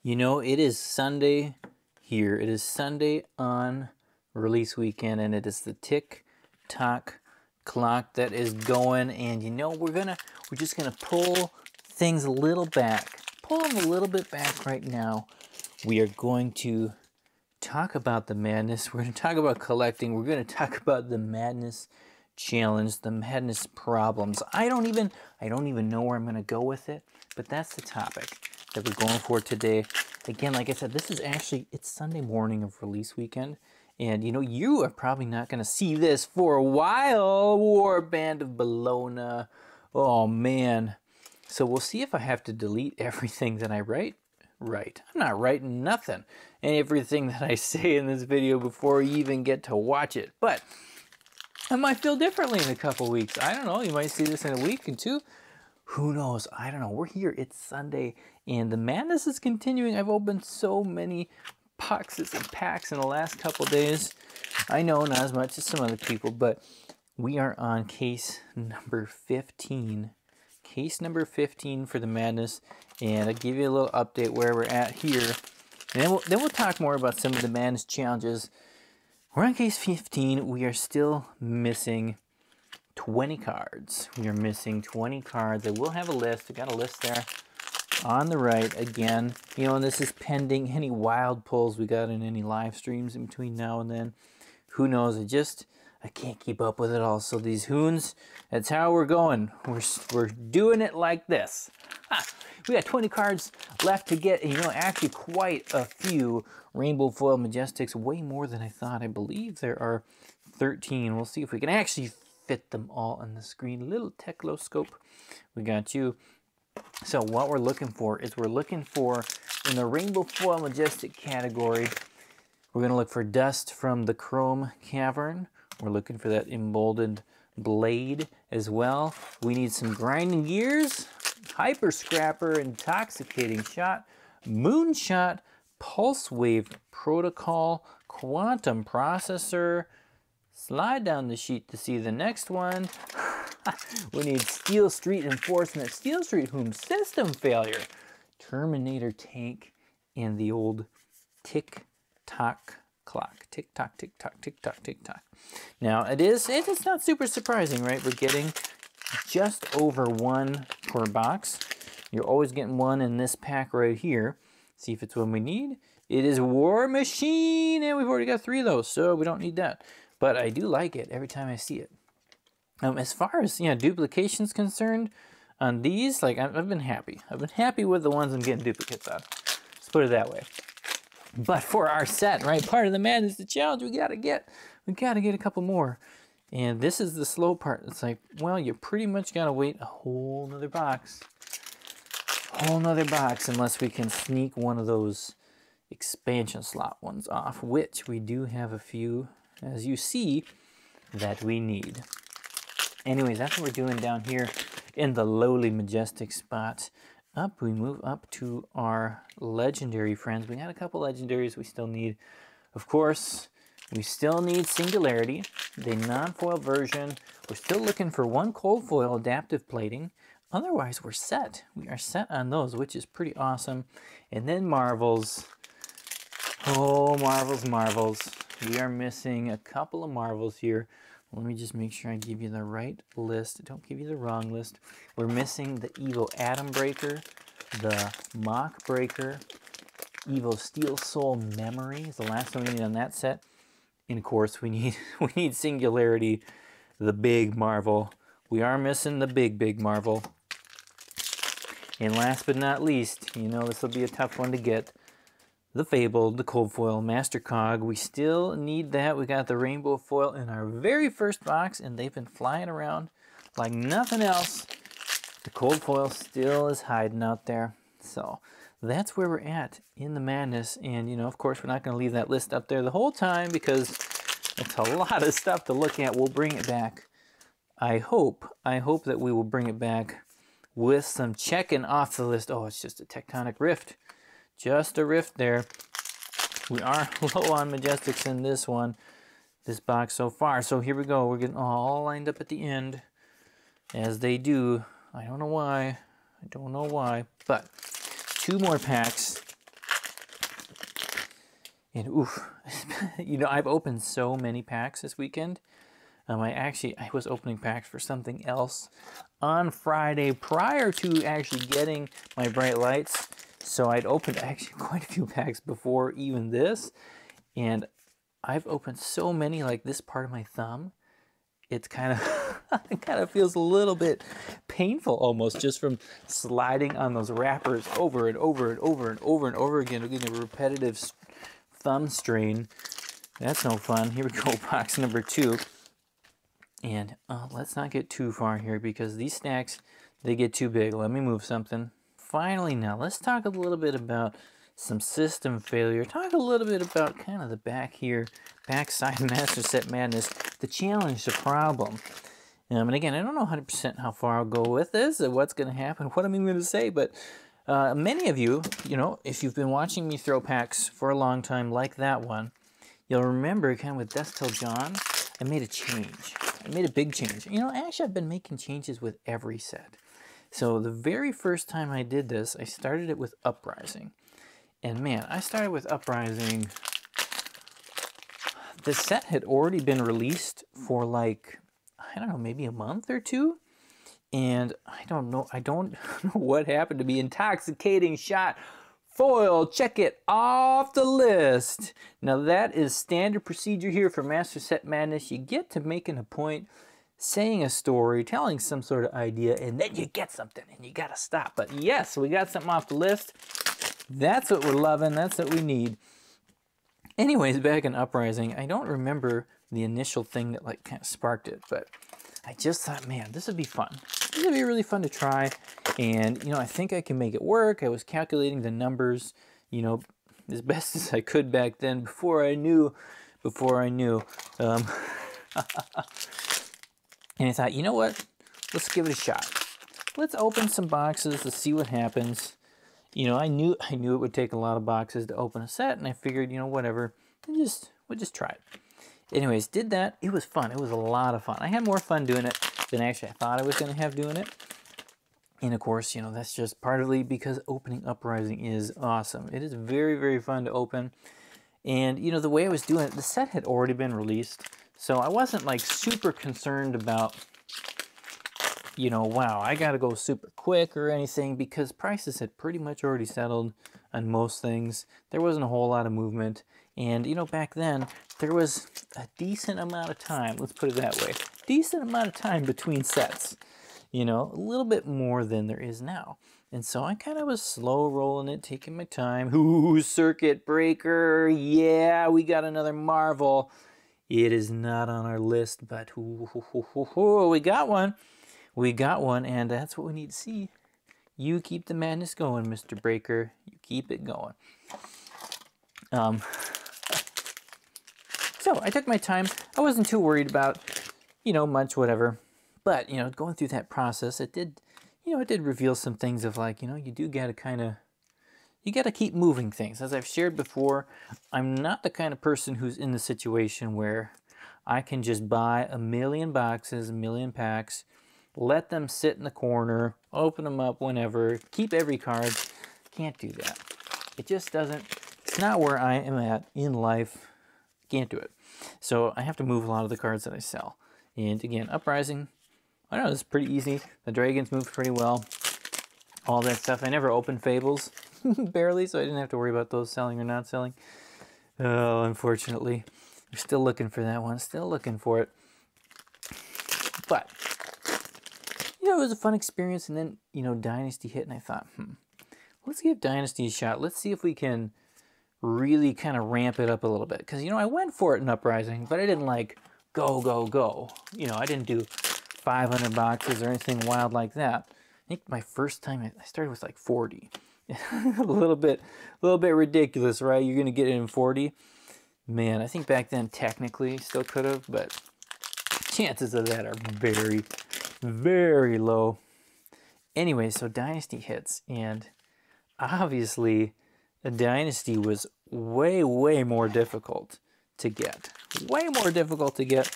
You know, it is Sunday here. It is Sunday on release weekend, and it is the tick-tock clock that is going. And you know, we're just gonna pull things a little back. Pull them a little bit back right now. We are going to talk about the madness. We're going to talk about collecting. We're going to talk about the madness challenge, the madness problems. I don't even know where I'm going to go with it, but that's the topic that we're going for today. Again, like I said, it's Sunday morning of release weekend, and you know, you are probably not going to see this for a while. Warband of Bologna. Oh man. So we'll see if I have to delete everything that I write. Right. I'm not writing nothing. And everything that I say in this video before you even get to watch it. But I might feel differently in a couple weeks. I don't know. You might see this in a week and two. Who knows? I don't know. We're here. It's Sunday and the madness is continuing. I've opened so many boxes and packs in the last couple days. I know not as much as some other people, but we are on case number 15. Case number 15 for the madness, and I'll give you a little update where we're at here, and then we'll talk more about some of the madness challenges. We're on case 15. We are still missing 20 cards. We are missing 20 cards. I will have a list. I got a list there on the right again. You know, and this is pending any wild pulls we got in any live streams in between now and then. Who knows? I can't keep up with it all. So these hoons, that's how we're going. We're doing it like this. We got 20 cards left to get, and you know, actually quite a few Rainbow Foil Majestics, way more than I thought. I believe there are 13. We'll see if we can actually fit them all on the screen. Little Techloscope, we got you. So what we're looking for is in the Rainbow Foil Majestic category, we're going to look for Dust from the Chrome Cavern. We're looking for that emboldened blade as well. We need some grinding gears, hyper scrapper, intoxicating shot, moonshot, pulse wave protocol, quantum processor. Slide down the sheet to see the next one. We need Steel Street enforcement, Steel Street Whom system failure, Terminator tank, and the old tick-tock clock. Tick tock, tick tock, tick tock, tick tock. Now it's not super surprising, right? We're getting just over one per box. You're always getting one in this pack right here. See if it's one we need. It is War Machine, and we've already got 3 of those, so we don't need that. But I do like it every time I see it. As far as, you know, duplication's concerned, on these, like, I've been happy. I've been happy with the ones I'm getting duplicates on. Let's put it that way. But for our set, right, part of the madness, the challenge, we gotta get a couple more. And this is the slow part. It's like, well, you pretty much gotta wait a whole nother box. Unless we can sneak one of those expansion slot ones off, which we do have a few, as you see, that we need. Anyways, that's what we're doing down here in the lowly majestic spot. We move up to our legendary friends. We got a couple legendaries we still need. Of course, we still need Singularity, the non-foil version. We're still looking for one cold foil adaptive plating. Otherwise, we're set. We are set on those, which is pretty awesome. And then Marvels. Oh, Marvels. We are missing a couple of Marvels here. Let me just make sure I give you the right list. Don't give you the wrong list. We're missing the Evo Atom Breaker, the Mock Breaker, Evo Steel Soul Memory is the last one we need on that set. And of course, we need Singularity, the big Marvel. We are missing the big Marvel. And last but not least, you know, this will be a tough one to get. The Fabled, the Cold Foil Master Cog. We still need that. We got the Rainbow Foil in our very first box, and they've been flying around like nothing else. The Cold Foil still is hiding out there. So that's where we're at in the madness. And, you know, of course, we're not going to leave that list up there the whole time because it's a lot of stuff to look at. We'll bring it back. I hope that we will bring it back with some checking off the list. Oh, it's just a tectonic rift. Just a rift there. We are low on Majestics in this box so far. So here we go. We're getting all lined up at the end, as they do. I don't know why. But 2 more packs. And oof, you know, I've opened so many packs this weekend. I was opening packs for something else on Friday prior to actually getting my bright lights. So I'd opened actually quite a few packs before even this. And I've opened so many, like this part of my thumb. It's kind of, it kind of feels a little bit painful almost just from sliding on those wrappers over and over and over and over and over again, getting a repetitive thumb strain. That's no fun. Here we go, box number 2. And let's not get too far here because these stacks, they get too big. Let me move something. Finally, now let's talk a little bit about some system failure. Talk a little bit about kind of the back here, backside Master Set Madness, the challenge, the problem. And again, I don't know 100% how far I'll go with this, or what's going to happen, what I'm even going to say, but many of you, you know, if you've been watching me throw packs for a long time, like that one, you'll remember kind of with Death Till Dawn, I made a change. I made a big change. You know, actually, I've been making changes with every set. So the very first time I did this, I started it with Uprising. And man, I started with Uprising. The set had already been released for like, I don't know, maybe a month or two. And I don't know what happened to me. Intoxicating shot foil, check it off the list. Now that is standard procedure here for Master Set Madness. You get to making a point, saying a story, telling some sort of idea, and then you get something and you gotta stop. But yes, we got something off the list. That's what we're loving, that's what we need. Anyways, back in Uprising, I don't remember the initial thing that like kind of sparked it, but I just thought, man, this would be fun. This would be really fun to try. And, you know, I think I can make it work. I was calculating the numbers, you know, as best as I could back then before I knew. And I thought, you know what? Let's give it a shot. Let's open some boxes. Let's see what happens. You know, I knew it would take a lot of boxes to open a set, and I figured, you know, whatever. We'll just try it. Anyways, did that. It was fun. It was a lot of fun. I had more fun doing it than actually I thought I was going to have doing it. And of course, you know, that's just partly because opening Uprising is awesome. It is very, very fun to open. And, you know, the way I was doing it, the set had already been released. So I wasn't like super concerned about, you know, wow, I got to go super quick or anything, because prices had pretty much already settled on most things. There wasn't a whole lot of movement. And, you know, back then, there was a decent amount of time, let's put it that way, decent amount of time between sets. You know, a little bit more than there is now. And so I kind of was slow rolling it, taking my time. Ooh, Circuit Breaker. Yeah, we got another Marvel. It is not on our list, but we got one. We got one, and that's what we need to see. You keep the madness going, Mr. Breaker. You keep it going. So I took my time. I wasn't too worried about, you know, much whatever. But, you know, going through that process, it did, you know, it did reveal some things of like, you know, you do got to kind of, you got to keep moving things. As I've shared before, I'm not the kind of person who's in the situation where I can just buy a million boxes, a million packs, let them sit in the corner, open them up whenever, keep every card. Can't do that. It just doesn't, it's not where I am at in life. Can't do it. So I have to move a lot of the cards that I sell. And again, Uprising, I don't know, it's pretty easy. The dragons moved pretty well. All that stuff. I never opened Fables, barely, so I didn't have to worry about those selling or not selling. Oh, unfortunately. I'm still looking for that one. Still looking for it. But, you know, it was a fun experience. And then, you know, Dynasty hit, and I thought, let's give Dynasty a shot. Let's see if we can really kind of ramp it up a little bit. Because, you know, I went for it in Uprising, but I didn't like go, go, go. You know, I didn't do 500 boxes or anything wild like that. I think my first time I started with like 40. a little bit ridiculous, right? You're gonna get it in 40. Man, I think back then technically still could have, but chances of that are very, very low. Anyway, so Dynasty hits, and obviously a Dynasty was way, way more difficult to get. Way more difficult to get.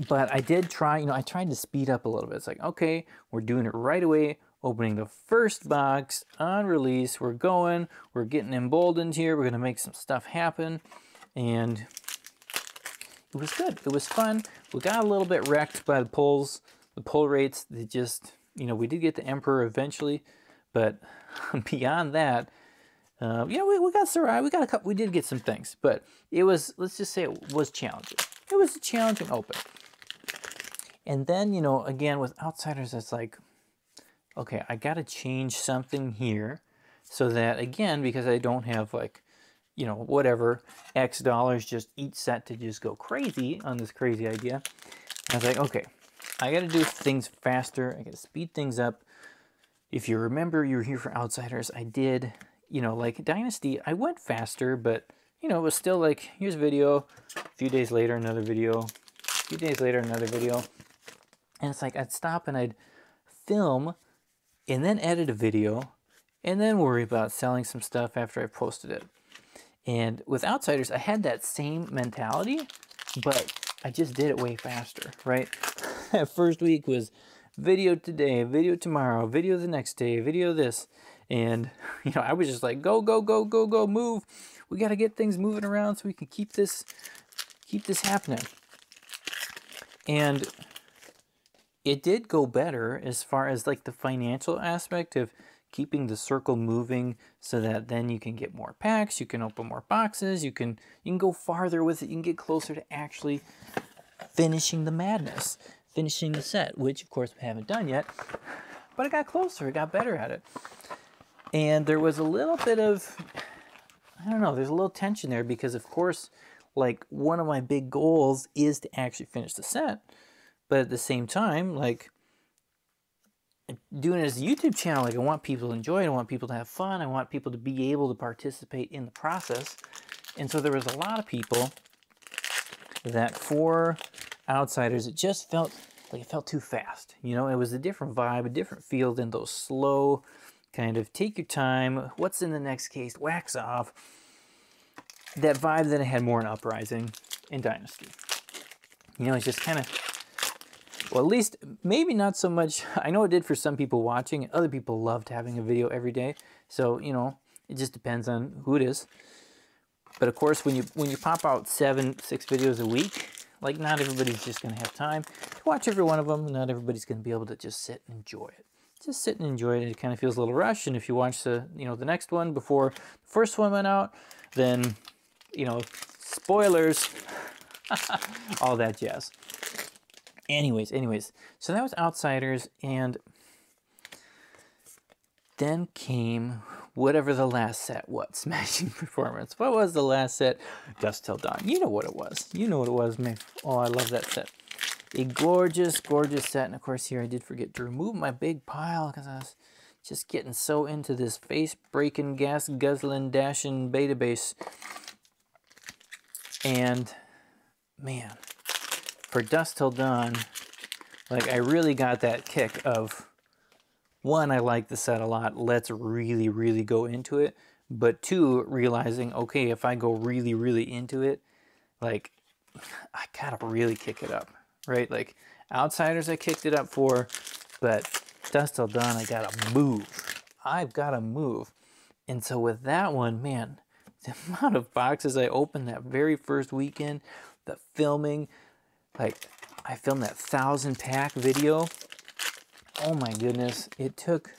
But I did try, you know, I tried to speed up a little bit. It's like, okay, we're doing it right away. opening the first box on release. We're getting emboldened here. We're gonna make some stuff happen. And it was good, it was fun. We got a little bit wrecked by the pulls, the pull rates. They just, you know, we did get the Emperor eventually, but beyond that, you know, we got Sarai, we got a couple, we did get some things, but it was, let's just say it was challenging. It was a challenging open. And then, you know, again, with Outsiders, it's like, okay, I got to change something here so that, again, because I don't have like, you know, whatever, X dollars just each set to just go crazy on this crazy idea. I was like, okay, I got to do things faster. I got to speed things up. If you remember, you were here for Outsiders. I did, you know, like Dynasty, I went faster, but, you know, it was still like, here's a video, a few days later, another video, a few days later, another video. And it's like, I'd stop and I'd film and then edit a video and then worry about selling some stuff after I posted it. And with Outsiders, I had that same mentality, but I just did it way faster, right? That first week was video today, video tomorrow, video the next day, video this. And, you know, I was just like, go, go, go, go, go, move. We got to get things moving around so we can keep this happening. And it did go better as far as like the financial aspect of keeping the circle moving so that then you can get more packs, you can open more boxes, you can go farther with it, you can get closer to actually finishing the madness, finishing the set, which of course we haven't done yet, but I got closer, I got better at it. And there was a little bit of, I don't know, there's a little tension there because of course, like one of my big goals is to actually finish the set, but at the same time, like doing it as a YouTube channel, like I want people to enjoy it, I want people to have fun, I want people to be able to participate in the process. And so there was a lot of people that for Outsiders, it just felt like it felt too fast. You know, it was a different vibe, a different feel than those slow kind of take your time, what's in the next case, wax off. That vibe that I had more in Uprising and Dynasty. You know, it's just kind of, well, at least maybe not so much. I know it did for some people watching. Other people loved having a video every day. So, you know, it just depends on who it is. But of course, when you pop out 6 videos a week, like not everybody's just going to have time to watch every one of them. Not everybody's going to be able to just sit and enjoy it. Just sit and enjoy it. It kind of feels a little rushed. And if you watch the next one before the first one went out, then, you know, spoilers, all that jazz. Anyways, so that was Outsiders, and then came whatever the last set was, Smashing Performance. What was the last set? Dusk Till Dawn. You know what it was. You know what it was, man. Oh, I love that set. A gorgeous, gorgeous set, and of course here I did forget to remove my big pile because I was just getting so into this face-breaking, gas-guzzling, dashing beta base. And, man, for Dusk Till Dawn, like I really got that kick of, one, I like the set a lot, let's really, really go into it. But two, realizing, okay, if I go really, really into it, like, I gotta really kick it up, right? Like, Outsiders I kicked it up for, but Dusk Till Dawn, I gotta move. I've gotta move. And so with that one, man, the amount of boxes I opened that very first weekend, the filming, like, I filmed that 1,000-pack video. Oh my goodness, it took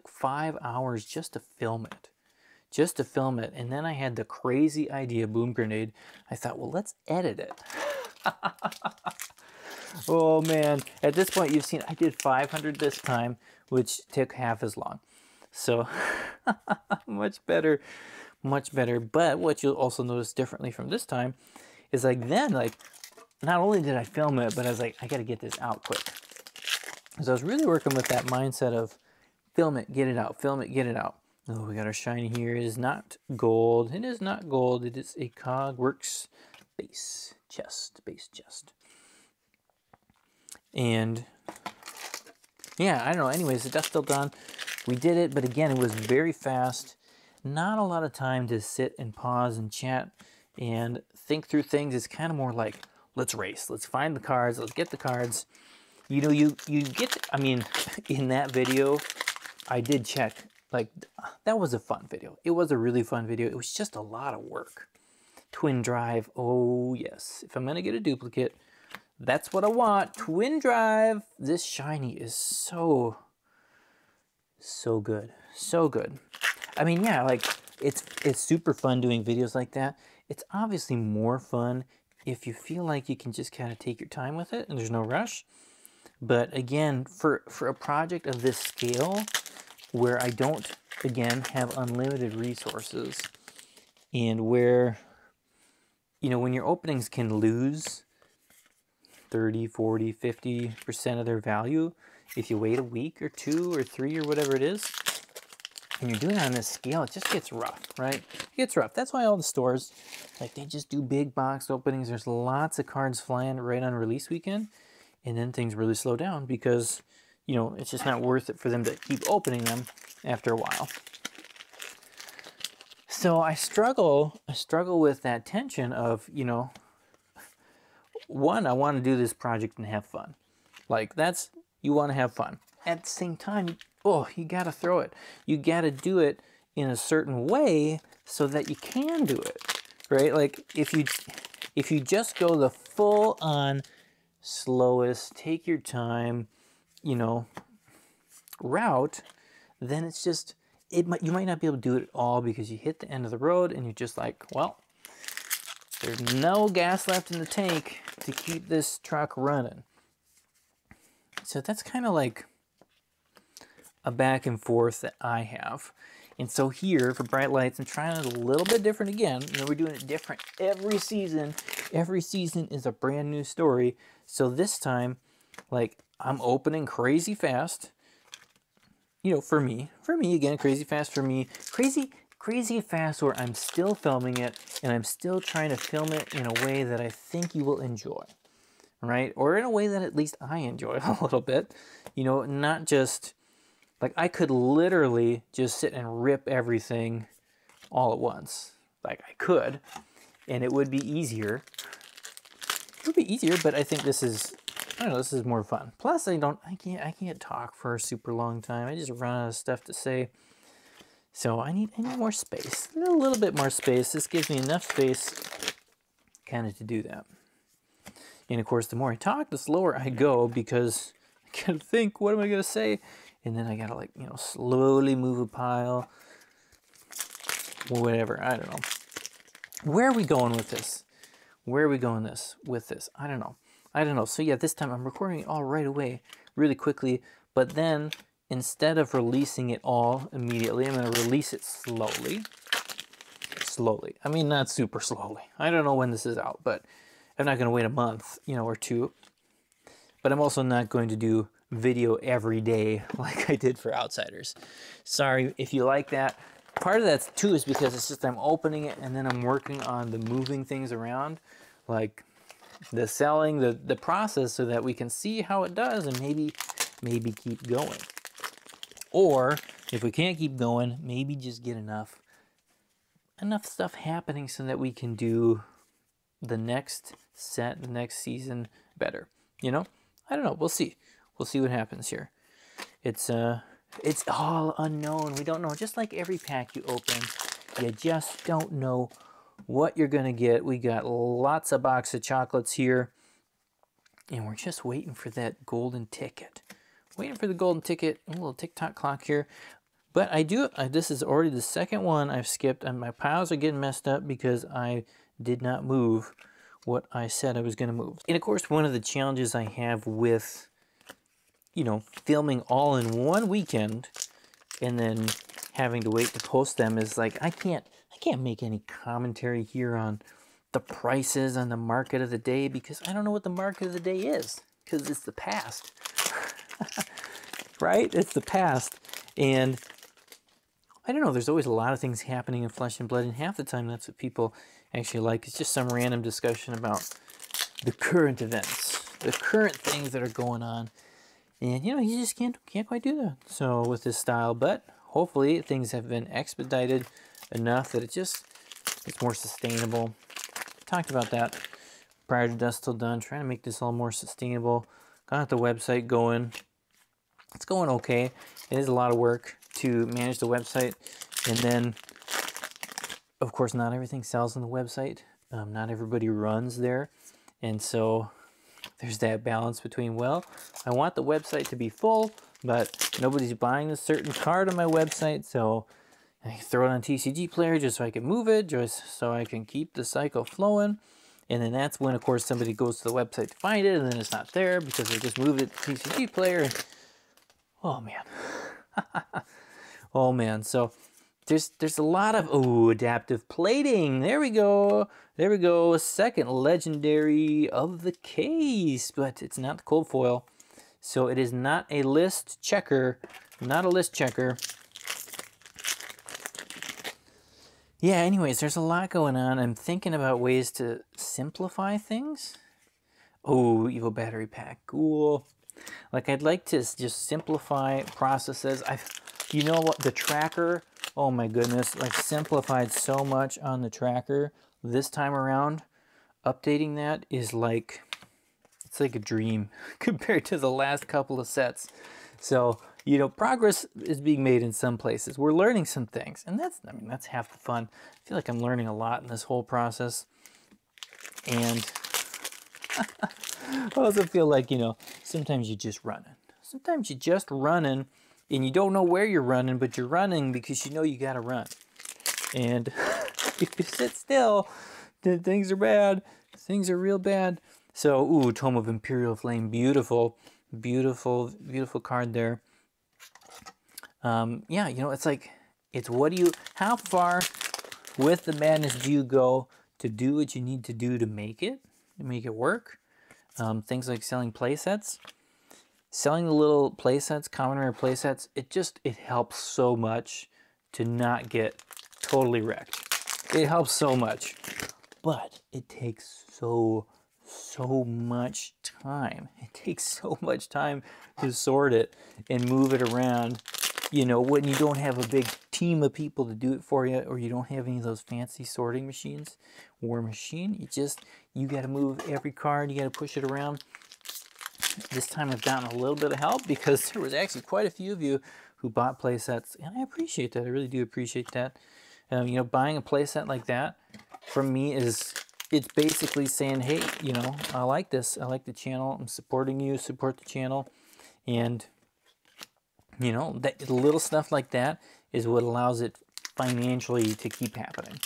5 hours just to film it. Just to film it. And then I had the crazy idea, boom grenade. I thought, well, let's edit it. Oh man, at this point you've seen I did 500 this time, which took half as long. So much better, much better. But what you'll also notice differently from this time is like then, like, not only did I film it, but I was like, I got to get this out quick. So I was really working with that mindset of film it, get it out, film it, get it out. Oh, we got our shiny here. It is not gold. It is not gold. It is a Cogworks base chest. And yeah, I don't know. Anyways, the Dusk Till Dawn, we did it, but again, it was very fast. Not a lot of time to sit and pause and chat and think through things. It's kind of more like, let's race. Let's find the cards. Let's get the cards. you know, you get, I mean, in that video, I did check, like, that was a fun video. It was a really fun video. It was just a lot of work. Twin drive, oh yes. If I'm gonna get a duplicate, that's what I want. Twin drive. This shiny is so good. So good. I mean, yeah, like, it's super fun doing videos like that. It's obviously more fun if you feel like you can just kind of take your time with it and there's no rush. But again, for a project of this scale, where I don't, again, have unlimited resources, and where, you know, when your openings can lose 30, 40, 50% of their value if you wait a week or 2 or 3 or whatever it is, and you're doing it on this scale, it just gets rough, right? It gets rough. That's why all the stores, like, they just do big box openings. There's lots of cards flying right on release weekend, and then things really slow down because, you know, it's just not worth it for them to keep opening them after a while. So I struggle with that tension of, you know, one, I want to do this project and have fun. Like, that's, you want to have fun. At the same time, oh, you got to throw it. You got to do it in a certain way so that you can do it, right? Like, if you just go the full on slowest, take your time, you know, route, then it's just, you might not be able to do it all because you hit the end of the road and you're just like, well, there's no gas left in the tank to keep this truck running. So that's kind of like a back and forth that I have. And so here for Bright Lights, I'm trying it a little bit different again. You know, we're doing it different every season. Every season is a brand new story. So this time, like, I'm opening crazy fast. You know, for me again, crazy fast for me. Crazy fast where I'm still filming it and I'm still trying to film it in a way that I think you will enjoy. Right? Or in a way that at least I enjoy a little bit. You know, not just, like, I could literally just sit and rip everything all at once. Like, I could, and it would be easier. It would be easier, but I think this is, I don't know, this is more fun. Plus, I can't talk for a super long time. I just run out of stuff to say. So I need more space. A little bit more space. This gives me enough space kind of to do that. And of course, the more I talk, the slower I go because I gotta think, what am I gonna say? And then I gotta, like, you know, slowly move a pile or whatever. I don't know. Where are we going with this? Where are we going with this? I don't know. So yeah, this time I'm recording it all right away, really quickly. But then instead of releasing it all immediately, I'm gonna release it slowly. I mean, not super slowly. I don't know when this is out, but I'm not gonna wait a month, you know, or 2. But I'm also not going to do video every day like I did for Outsiders. Sorry if you like that. Part of that too is because it's just I'm opening it and then I'm working on the moving things around, like the selling, the process, so that we can see how it does and maybe keep going. Or if we can't keep going, maybe just get enough stuff happening so that we can do the next set, the next season better. You know? I don't know. We'll see. We'll see what happens here. It's all unknown. We don't know. Just like every pack you open, you just don't know what you're gonna get. We got lots of box of chocolates here, and we're just waiting for that golden ticket. Waiting for the golden ticket. A little tick-tock clock here. But this is already the second one I've skipped, and my piles are getting messed up because I did not move what I said I was going to move. And of course, one of the challenges I have with, you know, filming all in one weekend and then having to wait to post them is, like, I can't make any commentary here on the prices on the market of the day because I don't know what the market of the day is because it's the past. Right? It's the past. And I don't know, there's always a lot of things happening in Flesh and Blood, and half the time that's what people actually like. It's just some random discussion about the current events, the current things that are going on. And, you know, you just can't quite do that. So with this style, but hopefully things have been expedited enough that it's more sustainable. Talked about that prior to Dust Till Done, trying to make this all more sustainable. got the website going. It's going okay. It is a lot of work to manage the website. And then, of course, not everything sells on the website. Not everybody runs there. And so there's that balance between, well, I want the website to be full, but nobody's buying a certain card on my website, so I throw it on TCG Player just so I can move it, just so I can keep the cycle flowing. And then that's when, of course, somebody goes to the website to find it, and then it's not there because they just moved it to TCG Player. And, oh, man. Oh, man. So there's a lot of, oh, adaptive plating. There we go. There we go. Second legendary of the case, but it's not the cold foil. So it is not a list checker. Not a list checker. Yeah, anyways, there's a lot going on. I'm thinking about ways to simplify things. Oh, Evo battery pack. Cool. Like, I'd like to just simplify processes. You know what? The tracker, oh my goodness, like simplified so much on the tracker this time around. Updating that is like, it's like a dream compared to the last couple of sets. So, you know, progress is being made in some places. We're learning some things, and that's, I mean, that's half the fun. I feel like I'm learning a lot in this whole process. And I also feel like, you know, sometimes you're just running. Sometimes you're just running, and you don't know where you're running, but you're running because you know you gotta run. And if you sit still, then things are bad. Things are real bad. So, ooh, Tome of Imperial Flame, beautiful, beautiful, beautiful card there. Yeah, you know, it's like, it's what do you, how far with the madness do you go to do what you need to do to make it work? Things like selling play sets. Selling the little play sets, common rare play sets, it helps so much to not get totally wrecked. It helps so much. But it takes so much time. It takes so much time to sort it and move it around. You know, when you don't have a big team of people to do it for you, or you don't have any of those fancy sorting machines, War Machine, you got to move every card, you got to push it around. This time I've gotten a little bit of help because there was actually quite a few of you who bought play sets, and I appreciate that. I really do appreciate that. You know, buying a play set like that from me it's basically saying, hey, you know, I like this. I like the channel. I'm supporting you. Support the channel. And, you know, that little stuff like that is what allows it financially to keep happening.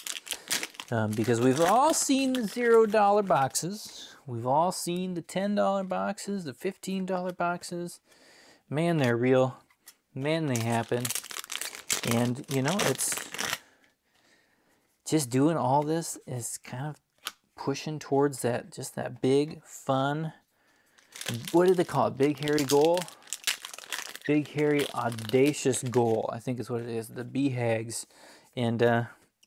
Because we've all seen the $0 boxes. We've all seen the $10 boxes, the $15 boxes. Man, they're real. Man, they happen. And, you know, it's just doing all this is kind of pushing towards that, just that big, fun, what did they call it? Big, hairy goal? Big, hairy, audacious goal, I think is what it is. The BHAGs. And,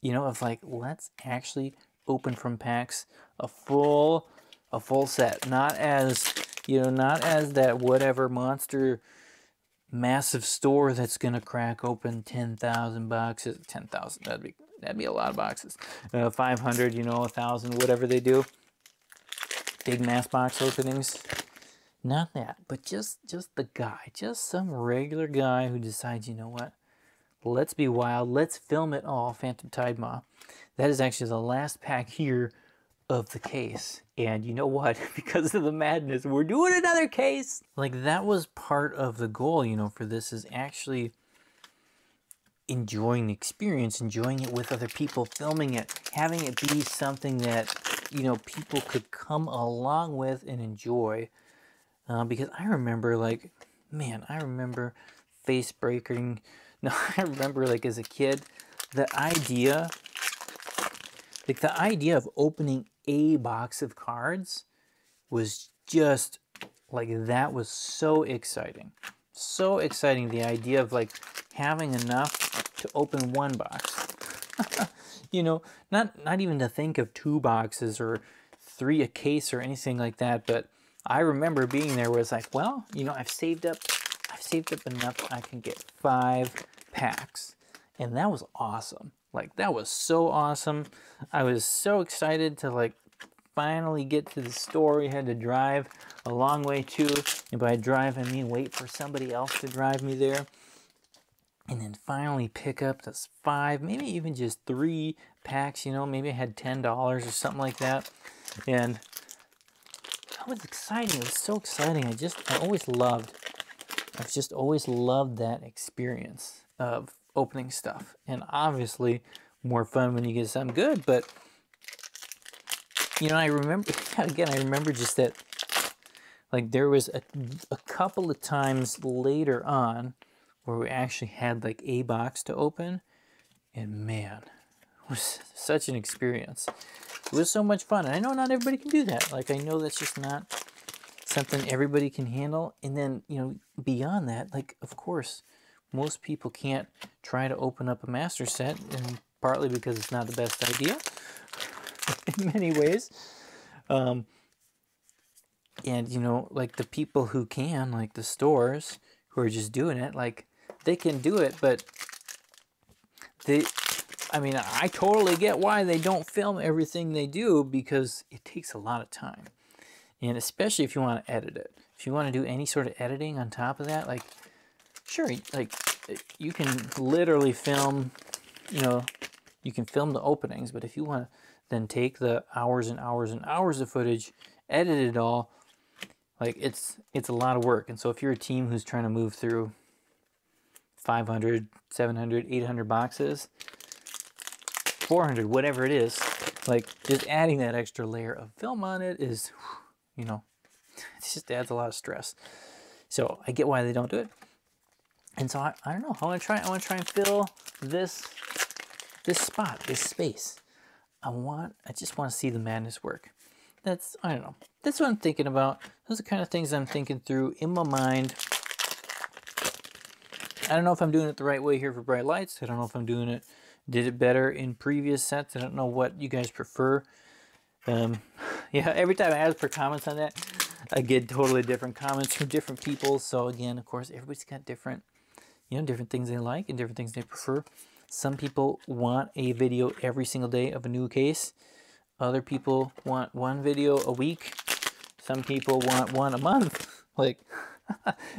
you know, it's like, let's actually open from packs a full set. Not as, you know, not as that whatever monster massive store that's going to crack open 10,000 boxes. 10,000, that'd be a lot of boxes. 500, you know, 1,000, whatever they do. Big mass box openings. Not that, but just the guy. Just some regular guy who decides, you know what? Let's be wild. Let's film it all. Phantom Tide Maw. That is actually the last pack here of the case. And you know what? Because of the madness, we're doing another case. Like, that was part of the goal, you know, for this, is actually enjoying the experience, enjoying it with other people, filming it, having it be something that, you know, people could come along with and enjoy. Because I remember, like, man, I remember face breaking. No, I remember, like, as a kid, the idea of opening a box of cards was just, like, that was so exciting. So exciting, the idea of, like, having enough to open one box. You know, not even to think of 2 boxes or 3 a case or anything like that, but I remember being there where it's like, well, you know, I've saved up enough I can get 5 packs. And that was awesome. Like, that was so awesome. I was so excited to, like, finally get to the store. We had to drive a long way too. And by drive, I mean wait for somebody else to drive me there. And then finally pick up this 5, maybe even just 3 packs, you know, maybe I had $10 or something like that. And that was exciting. It was so exciting. I've just always loved that experience of opening stuff. And obviously more fun when you get something good, but you know, I remember just that, like, there was a couple of times later on where we actually had like a box to open, and man, it was such an experience. It was so much fun. And I know not everybody can do that. Like, I know that's just not something everybody can handle. And then, you know, beyond that, like, of course, most people can't try to open up a master set, and partly because it's not the best idea in many ways. And, you know, like the people who can, like the stores who are just doing it, like, they can do it, but I mean, I totally get why they don't film everything they do, because it takes a lot of time. And especially if you want to edit it. If you want to do any sort of editing on top of that, like, sure, like, you can literally film, you know, you can film the openings, but if you want to then take the hours and hours and hours of footage, edit it all, like, it's a lot of work. And so if you're a team who's trying to move through 500, 700, 800 boxes, 400, whatever it is, like, just adding that extra layer of film on it is, you know, it just adds a lot of stress. So I get why they don't do it. And so I don't know, I want to try and fill this spot, this space. I just want to see the madness work. I don't know. That's what I'm thinking about. Those are the kind of things I'm thinking through in my mind. I don't know if I'm doing it the right way here for Bright Lights. I don't know if I'm did it better in previous sets. I don't know what you guys prefer. Yeah, every time I ask for comments on that, I get totally different comments from different people. So again, of course, everybody's got different, you know, different things they like and different things they prefer. Some people want a video every single day of a new case. Other people want one video a week. Some people want one a month. Like,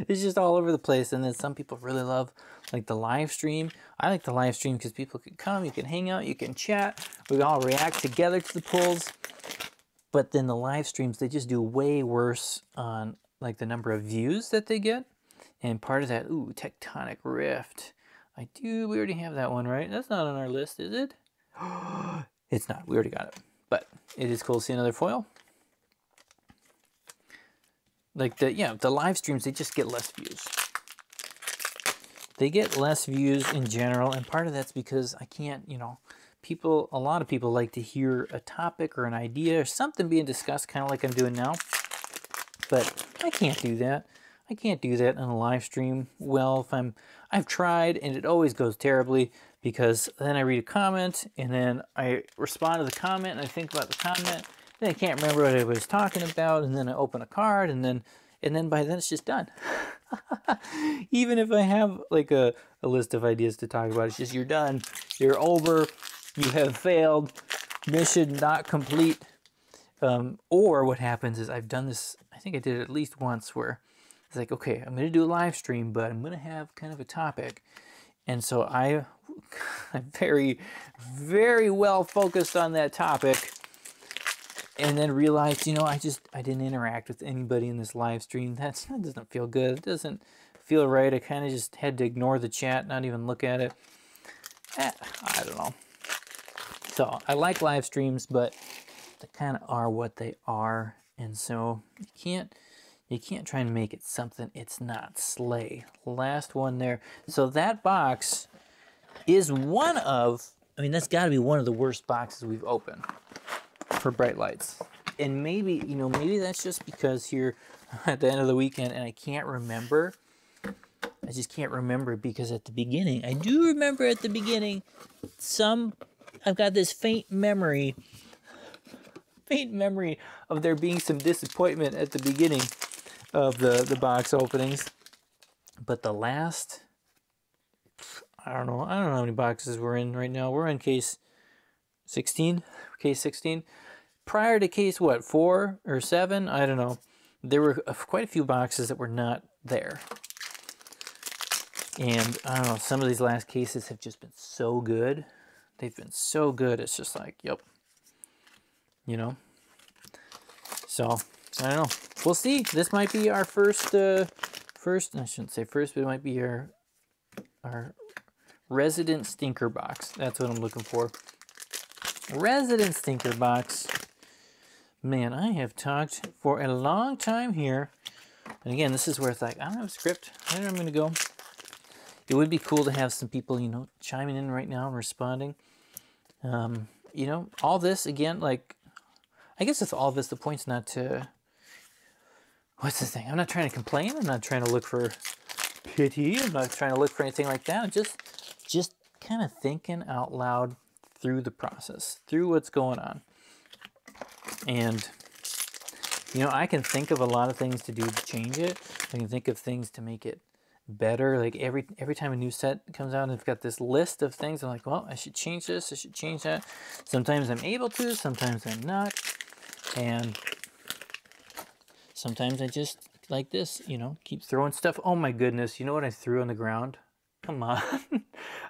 it's just all over the place. And then some people really love, like, the live stream. I like the live stream because people can come, you can hang out, you can chat, we all react together to the pulls. But then the live streams, they just do way worse on, like, the number of views that they get. And part of that, ooh, Tectonic Rift. We already have that one, right? That's not on our list, is it? It's not, we already got it. But it is cool to see another foil. Like, the live streams, they just get less views. They get less views in general, and part of that's because I can't, you know, a lot of people like to hear a topic or an idea or something being discussed, kind of like I'm doing now. But I can't do that. I can't do that on a live stream. Well, I've tried, and it always goes terribly, because then I read a comment, and then I respond to the comment, and I think about the comment, then I can't remember what I was talking about, and then I open a card, and then by then it's just done. Even if I have, like, a list of ideas to talk about, it's just, you're done, you're over, you have failed, mission not complete. Or what happens is, I've done this, I think I did it at least once, where it's like, okay, I'm going to do a live stream, but I'm going to have kind of a topic. And so I'm very, very well focused on that topic. And then realized, you know, I didn't interact with anybody in this live stream. That doesn't feel good. It doesn't feel right. I kind of just had to ignore the chat, not even look at it. I don't know. So I like live streams, but they kind of are what they are. And so you can't try and make it something it's not. Slay. Last one there. So that box is one of, I mean, that's got to be one of the worst boxes we've opened for Bright Lights. And maybe, you know, maybe that's just because here at the end of the weekend, and I can't remember. I just can't remember, because at the beginning, I do remember at the beginning, I've got this faint memory of there being some disappointment at the beginning of the box openings. But the last, I don't know how many boxes we're in right now. We're in case 16, case 16. prior to case, what, 4 or 7? I don't know. There were quite a few boxes that were not there. And I don't know, some of these last cases have just been so good. They've been so good. It's just like, yep. You know? So, I don't know. We'll see. This might be our first, I shouldn't say first, but it might be our resident stinker box. That's what I'm looking for. Resident stinker box. Man, I have talked for a long time here. And again, this is where it's like, I don't have a script. I don't know where I'm going to go. It would be cool to have some people, you know, chiming in right now and responding. You know, all this, again, like, I guess with all this, the point's not to, what's the thing? I'm not trying to complain. I'm not trying to look for pity. I'm not trying to look for anything like that. I'm just kind of thinking out loud through the process, through what's going on. And, you know, I can think of a lot of things to do to change it. I can think of things to make it better. Like every time a new set comes out, I've got this list of things. I'm like, well, I should change this. I should change that. Sometimes I'm able to, sometimes I'm not. And sometimes I just, like this, you know, keep throwing stuff. Oh my goodness, you know what I threw on the ground? Come on.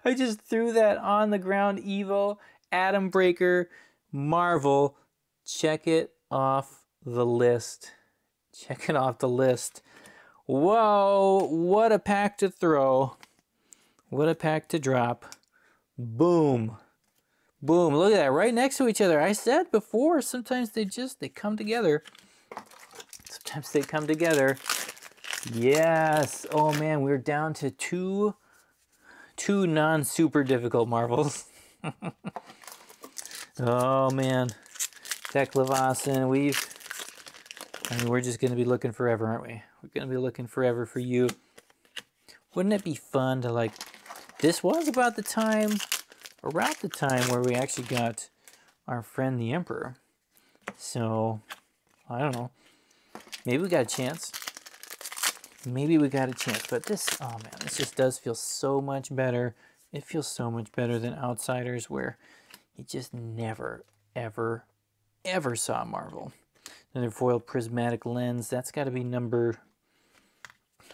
I just threw that on the ground. Evo, Atom Breaker, Marvel. Check it off the list. Check it off the list. Whoa, what a pack to throw. What a pack to drop. Boom. Boom, look at that, right next to each other. I said before, sometimes they come together. Sometimes they come together. Yes, oh man, we're down to two non-super difficult Marvels. Oh man, Teklevasen, we're just gonna be looking forever, aren't we? We're gonna be looking forever for you. Wouldn't it be fun to, like, this was about the time, around the time where we actually got our friend the Emperor. So, I don't know. Maybe we got a chance. Maybe we got a chance. But this, oh man, this just does feel so much better. It feels so much better than Outsiders, where you just never, ever, ever saw Marvel. Another foil prismatic lens. That's got to be number,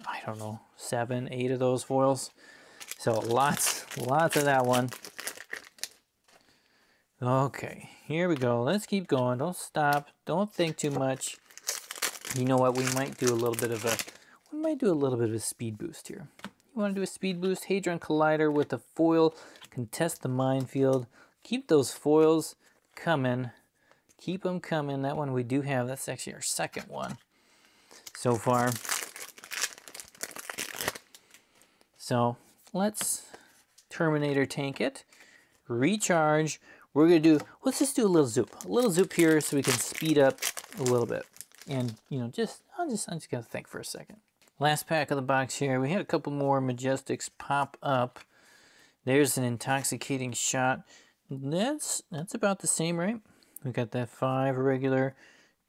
I don't know, 7, 8 of those foils. So lots of that one. Okay, here we go. Let's keep going. Don't stop. Don't think too much. You know what? We might do a little bit of a speed boost here. You want to do a speed boost? Hadron Collider with a foil. Contest the Minefield. Keep those foils coming. Keep them coming. That one we do have. That's actually our second one so far. So let's Terminator tank it. Recharge. We're going to do, let's just do a little zoop here so we can speed up a little bit. And, you know, I'm just going to think for a second. Last pack of the box here. We had a couple more Majestics pop up. There's an Intoxicating Shot. That's about the same, right? We got that 5 regular,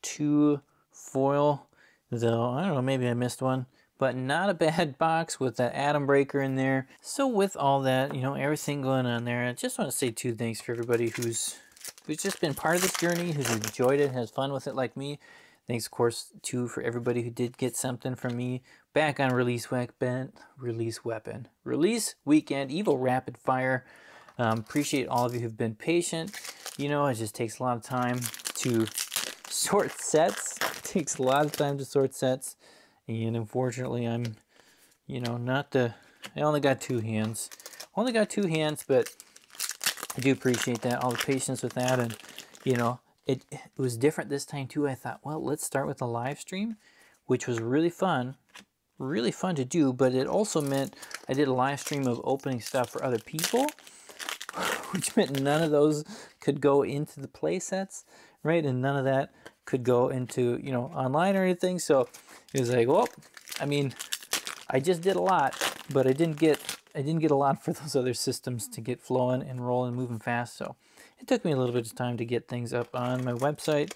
2 foil. Though, I don't know, maybe I missed one. But not a bad box with that Atom Breaker in there. So with all that, you know, everything going on there, I just want to say 2 things for everybody who's just been part of this journey, who's enjoyed it, has fun with it like me. Thanks, of course, too, for everybody who did get something from me back on release weekend, Evo Rapid Fire. Appreciate all of you who've been patient. You know, it just takes a lot of time to sort sets. It takes a lot of time to sort sets. And unfortunately, I'm, you know, I only got 2 hands. Only got 2 hands, but I do appreciate that, all the patience with that. And, you know, it was different this time too. I thought, well, let's start with a live stream, which was really fun to do. But it also meant I did a live stream of opening stuff for other people, which meant none of those could go into the play sets, right? And none of that could go into, you know, online or anything. So it was like, well, I mean, I just did a lot, but I didn't get a lot for those other systems to get flowing and rolling, moving fast. So it took me a little bit of time to get things up on my website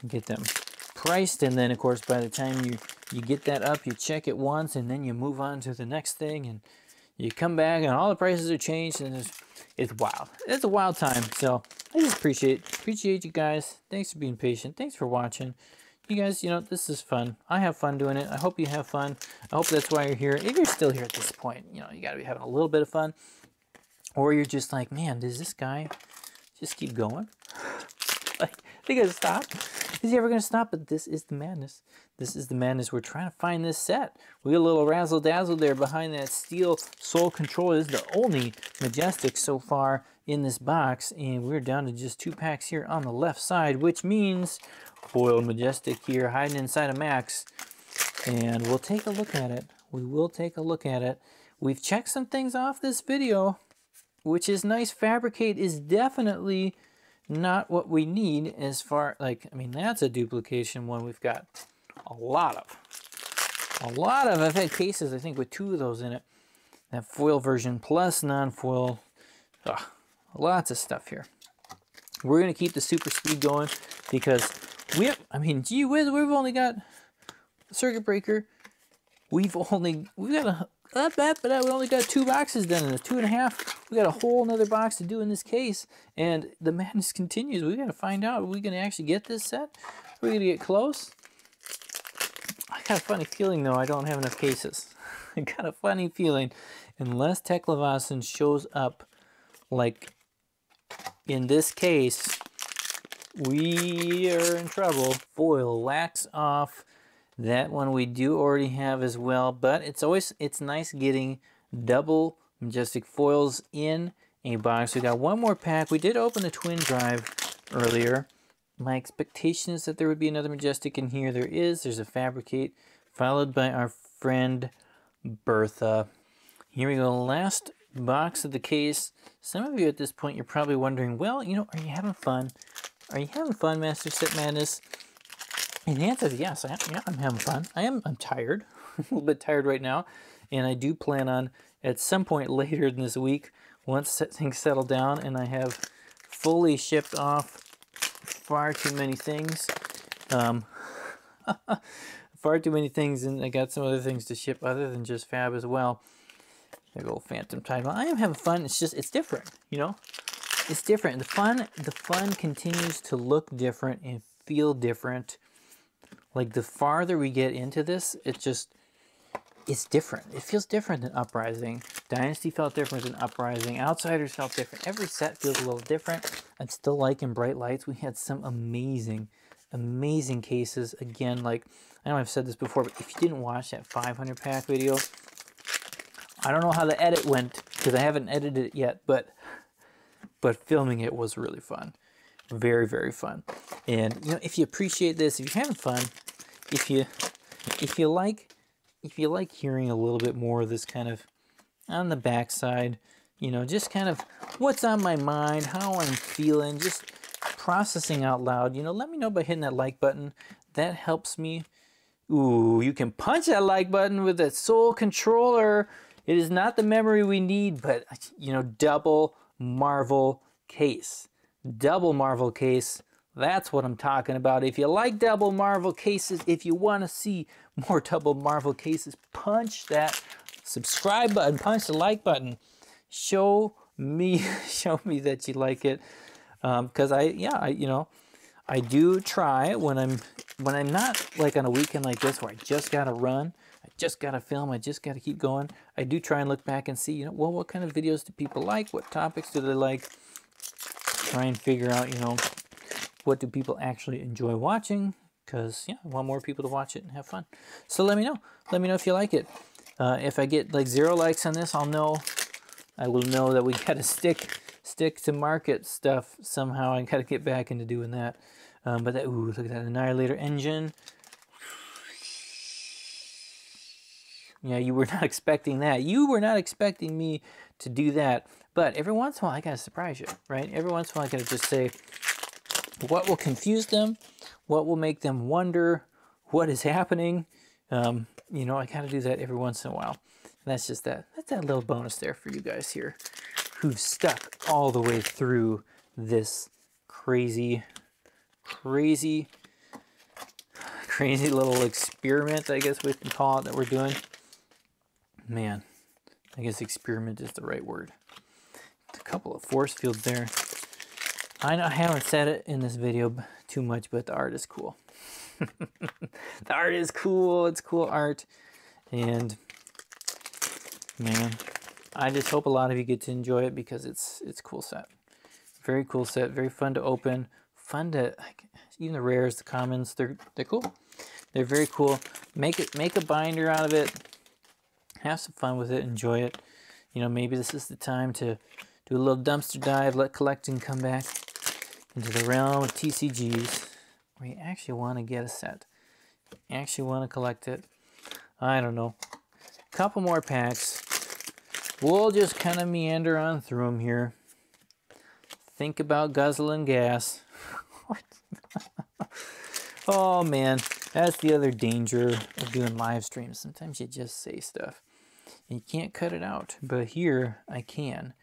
and get them priced. And then, of course, by the time you get that up, you check it once, and then you move on to the next thing. And, you come back and all the prices are changed, and it's wild. It's a wild time. So I just appreciate you guys. Thanks for being patient. Thanks for watching. You guys, you know, this is fun. I have fun doing it. I hope you have fun. I hope that's why you're here. If you're still here at this point, you know, you got to be having a little bit of fun. Or you're just like, man, does this guy just keep going? Like, they gotta stop. Is he ever gonna stop? But this is the madness. This is the madness. We're trying to find this set. We got a little razzle dazzle there behind that steel soul controller. This is the only Majestic so far in this box, and we're down to just 2 packs here on the left side, which means foil Majestic here hiding inside a Max. And we'll take a look at it. We will take a look at it. We've checked some things off this video, which is nice. Fabricate is definitely not what we need as far, like, I mean, that's a duplication one we've got a lot of. I've had cases, I think, with 2 of those in it. That foil version plus non-foil. Lots of stuff here. We're going to keep the super speed going because I mean, gee whiz, we've only got a circuit breaker. We've only got 2 boxes done in it, 2.5. We got a whole nother box to do in this case, and the madness continues. We got to find out, are we going to actually get this set? Are we going to get close? I got a funny feeling, though, I don't have enough cases. I got a funny feeling, unless Tech Levasan shows up, like in this case, we are in trouble. Foil wax off. That one we do already have as well, but it's nice getting double Majestic foils in a box. We got one more pack. We did open the twin drive earlier. My expectation is that there would be another Majestic in here. There is. There's a Fabricate, followed by our friend Bertha. Here we go. Last box of the case. Some of you at this point, you're probably wondering, well, you know, are you having fun? Are you having fun, Master Set Madness? And the answer is yes. I'm having fun. I'm tired. I'm a little bit tired right now. And I do plan on, at some point later in this week, once things settle down and I have fully shipped off far too many things. Far too many things, and I got some other things to ship other than just Fab as well. There go Phantom Title. I am having fun. It's just, it's different, you know? It's different. The fun continues to look different and feel different. Like, the farther we get into this, it's different. It feels different than Uprising. Dynasty felt different than Uprising. Outsiders felt different. Every set feels a little different. I'm still liking Bright Lights. We had some amazing cases. Again, like, I know I've said this before, but if you didn't watch that 500 pack video, I don't know how the edit went because I haven't edited it yet, but filming it was really fun. Very, very fun. And, you know, if you appreciate this, if you're having fun, if you like hearing a little bit more of this kind of on the backside, you know, just kind of what's on my mind, how I'm feeling, just processing out loud, you know, let me know by hitting that like button. That helps me. Ooh, you can punch that like button with that Soul controller. It is not the memory we need, but, you know, double Marvel case. Double Marvel case. That's what I'm talking about. If you like double Marvel cases, if you want to see more double Marvel cases, punch that subscribe button, punch the like button. Show me that you like it. Because I do try when I'm not like on a weekend like this where I just gotta run, I just gotta film, I just gotta keep going. I do try and look back and see, you know, well, what kind of videos do people like? What topics do they like? Try and figure out, you know, what do people actually enjoy watching? Because, yeah, I want more people to watch it and have fun. So let me know. Let me know if you like it. If I get like 0 likes on this, I will know that we gotta stick to market stuff somehow. I gotta get back into doing that. But that, ooh, look at that Annihilator engine. Yeah, you were not expecting that. You were not expecting me to do that. But every once in a while, I gotta surprise you, right? Every once in a while, I gotta just say what will confuse them, what will make them wonder what is happening. You know, I gotta do that every once in a while. And that's just that. That's that little bonus there for you guys here who've stuck all the way through this crazy little experiment, I guess we can call it, that we're doing. Man, I guess experiment is the right word. A couple of force fields there. I haven't said it in this video too much, but the art is cool. The art is cool. It's cool art. And man, I just hope a lot of you get to enjoy it because it's a cool set. Very cool set. Very fun to open. Fun to, even the rares, the commons, they're cool. They're very cool. Make a binder out of it. Have some fun with it. Enjoy it. You know, maybe this is the time to do a little dumpster dive. Let collecting come back into the realm of TCGs, where you actually want to get a set. You actually want to collect it. I don't know. Couple more packs. We'll just kind of meander on through them here. Think about guzzling gas. What? Oh man, that's the other danger of doing live streams. Sometimes you just say stuff and you can't cut it out. But here I can,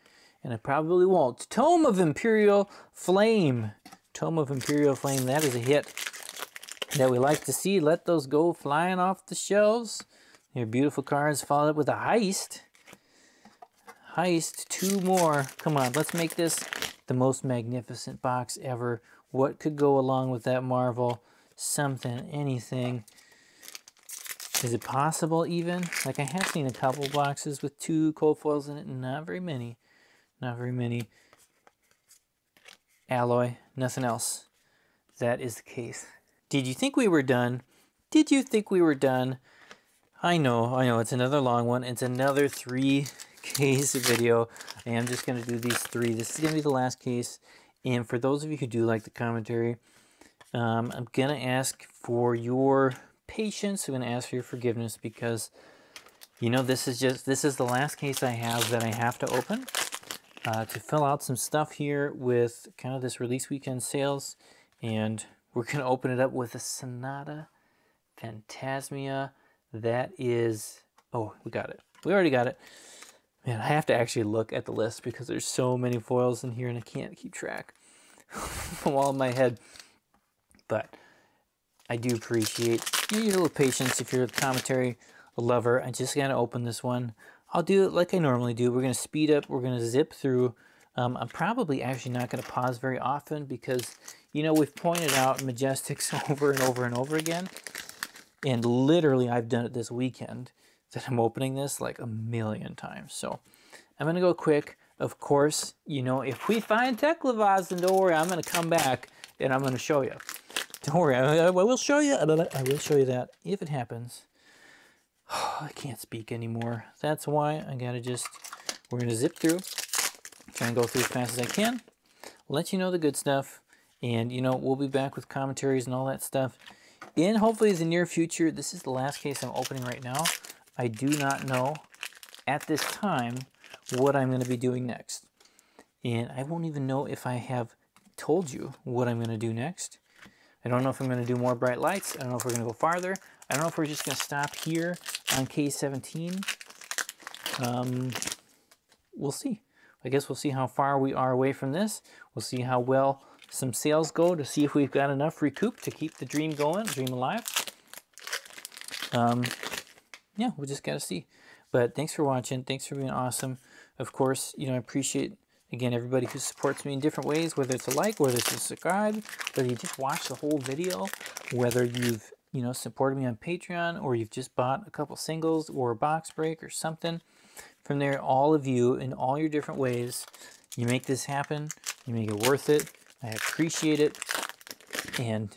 and I probably won't. Tome of Imperial Flame. Tome of Imperial Flame. That is a hit that we like to see. Let those go flying off the shelves. Your beautiful cards followed up with a heist. Heist, 2 more. Come on, let's make this the most magnificent box ever. What could go along with that Marvel? Something, anything. Is it possible even? Like, I have seen a couple boxes with 2 cold foils in it, and not very many. Not very many. Alloy, nothing else. That is the case. Did you think we were done? Did you think we were done? I know, it's another long one. It's another 3 case video. I am just going to do these 3. This is going to be the last case. And for those of you who do like the commentary, I'm going to ask for your patience. I'm going to ask for your forgiveness because, you know, this is the last case I have that I have to open to fill out some stuff here with kind of this release weekend sales. And we're going to open it up with a Sonata Phantasmia. That is, oh, we got it. We already got it. Man, I have to actually look at the list because there's so many foils in here and I can't keep track from all in my head. But I do appreciate your little patience if you're a commentary lover. I just got to open this one. I'll do it like I normally do. We're going to speed up. We're going to zip through. I'm probably actually not going to pause very often because, you know, we've pointed out Majestics over and over and over again. And literally, I've done it this weekend that I'm opening this like a million times. So I'm going to go quick. Of course, you know, if we find Teklavaz, then don't worry, I'm going to come back and I'm going to show you. Don't worry, I will show you. I will show you that if it happens. Oh, I can't speak anymore. That's why I got to just, we're going to zip through. Try and go through as fast as I can. Let you know the good stuff. And, you know, we'll be back with commentaries and all that stuff in hopefully the near future. This is the last case I'm opening right now. I do not know at this time what I'm going to be doing next. And I won't even know if I have told you what I'm going to do next. I don't know if I'm going to do more bright lights. I don't know if we're going to go farther. I don't know if we're just going to stop here on K17. We'll see. I guess we'll see how far we are away from this. We'll see how well some sales go to see if we've got enough recoup to keep the dream going, dream alive. Yeah, we'll just got to see. But thanks for watching. Thanks for being awesome. Of course, you know, I appreciate, again, everybody who supports me in different ways, whether it's a like, whether it's a subscribe, whether you just watch the whole video, whether you've, you know, supported me on Patreon, or you've just bought a couple singles or a box break or something. From there, all of you in all your different ways, you make this happen. You make it worth it. I appreciate it. And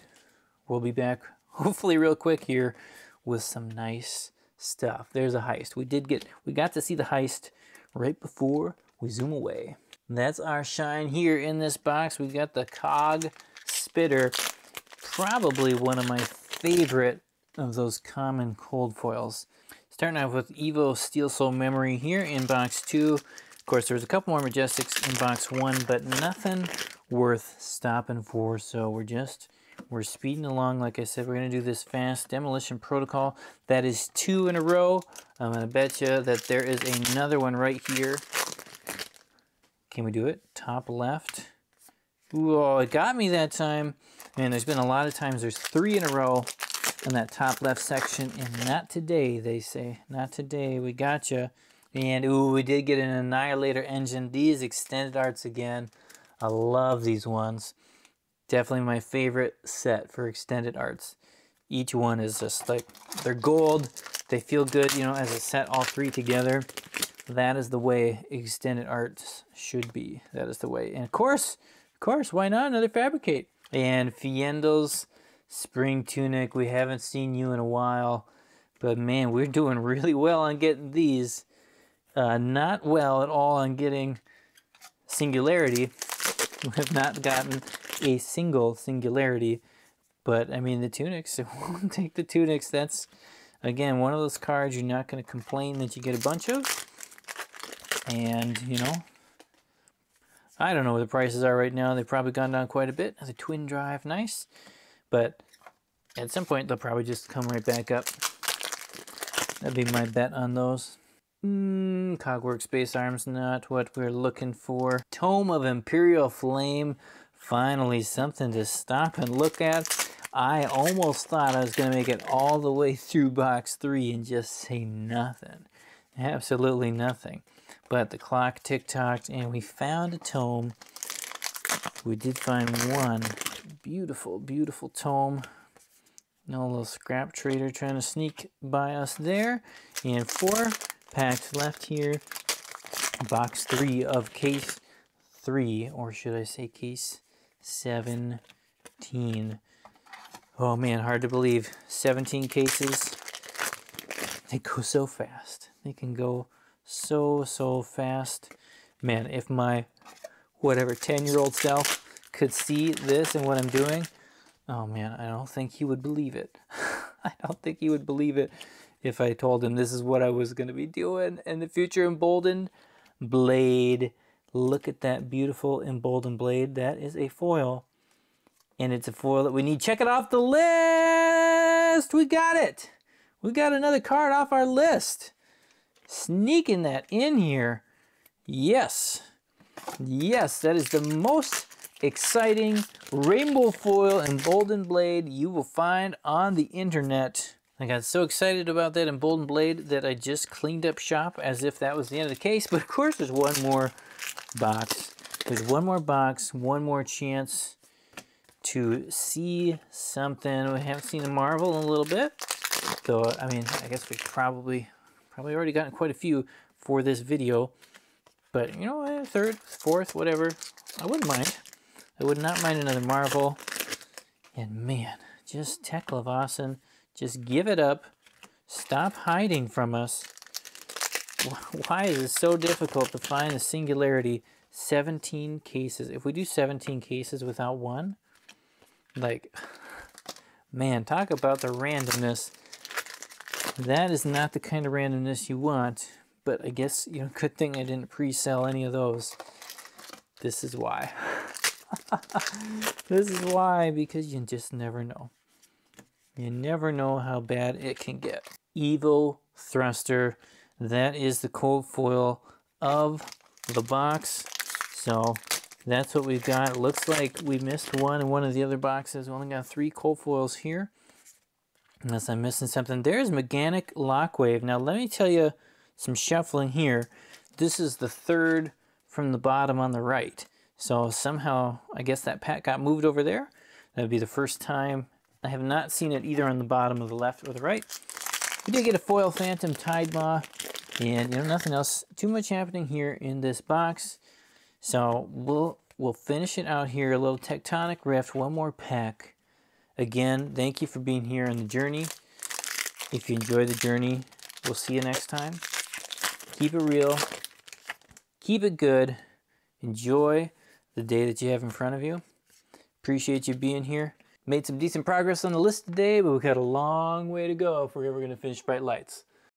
we'll be back hopefully real quick here with some nice stuff. There's a heist. We got to see the heist right before we zoom away. That's our shine here in this box. We've got the Cog Spitter, probably one of my favorite of those common cold foils. Starting off with Evo Steel Soul Memory here in box 2. Of course, there's a couple more Majestics in box 1, but nothing worth stopping for. So we're speeding along. Like I said, we're going to do this fast Demolition Protocol. That is 2 in a row. I'm going to bet you that there is another one right here. Can we do it? Top left. Ooh, oh, it got me that time. Man, there's been a lot of times there's 3 in a row in that top left section, and not today, they say. Not today. We gotcha. And ooh, we did get an Annihilator engine. These extended arts again. I love these ones. Definitely my favorite set for extended arts. Each one is just like, they're gold. They feel good, you know, as a set, all three together. That is the way extended arts should be. That is the way. And of course, why not another Fabricate? And Fiendo's Spring Tunic. We haven't seen you in a while. But man, we're doing really well on getting these. Not well at all on getting Singularity. We have not gotten a single Singularity. But, I mean, the tunics, we'll take the tunics. That's, again, one of those cards you're not going to complain that you get a bunch of. And, you know, I don't know what the prices are right now. They've probably gone down quite a bit. The twin drive, nice. But at some point, they'll probably just come right back up. That'd be my bet on those. Cogwork Space Arms, not what we're looking for. Tome of Imperial Flame. Finally, something to stop and look at. I almost thought I was going to make it all the way through box 3 and just say nothing. Absolutely nothing. But the clock tick-tocked and we found a tome. We did find one beautiful, beautiful tome. No little scrap trader trying to sneak by us there. And 4 packs left here. Box 3 of case 3, or should I say case 17. Oh man, hard to believe. 17 cases. They go so fast. They can go so fast. Man, if my whatever 10-year-old self could see this and what I'm doing, oh man, I don't think he would believe it. I don't think he would believe it if I told him this is what I was going to be doing in the future. Emboldened Blade. Look at that beautiful emboldened blade. That is a foil. And it's a foil that we need. Check it off the list. We got it. We got another card off our list. Sneaking that in here. Yes. Yes, that is the most exciting rainbow foil emboldened blade you will find on the internet. I got so excited about that emboldened blade that I just cleaned up shop as if that was the end of the case. But of course, there's one more box. There's one more box, one more chance to see something. We haven't seen a Marvel in a little bit. So, I mean, I guess we've probably already gotten quite a few for this video. But, you know, third, fourth, whatever, I wouldn't mind. I would not mind another Marvel. And man, just Tekla Vossen, just give it up. Stop hiding from us. Why is it so difficult to find the Singularity? 17 cases. If we do 17 cases without one, like, man, talk about the randomness. That is not the kind of randomness you want. But I guess, you know, good thing I didn't pre-sell any of those. This is why. This is why, because you just never know. You never know how bad it can get. Evo Thruster. That is the cold foil of the box. So that's what we've got. It looks like we missed one in one of the other boxes. We only got 3 cold foils here. Unless I'm missing something. There's Meganic Lockwave. Now let me tell you some shuffling here. This is the 3rd from the bottom on the right. So somehow, I guess that pack got moved over there. That would be the first time. I have not seen it either on the bottom of the left or the right. We did get a foil Phantom Tide Maw. And, you know, nothing else too much happening here in this box. So we'll finish it out here. A little Tectonic Rift, one more pack. Again, thank you for being here on the journey. If you enjoy the journey, we'll see you next time. Keep it real. Keep it good. Enjoy the day that you have in front of you. Appreciate you being here. Made some decent progress on the list today, but we've got a long way to go if we're ever going to finish Bright Lights.